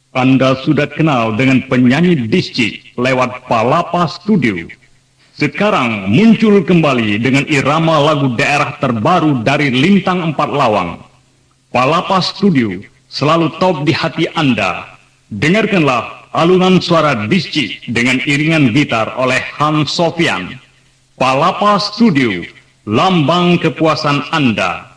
Anda sudah kenal dengan penyanyi Disci lewat Palapa Studio. Sekarang muncul kembali dengan irama lagu daerah terbaru dari Lintang Empat Lawang. Palapa Studio selalu top di hati Anda. Dengarkanlah alunan suara Disci dengan iringan gitar oleh Hans Sofyan. Palapa Studio, lambang kepuasan Anda.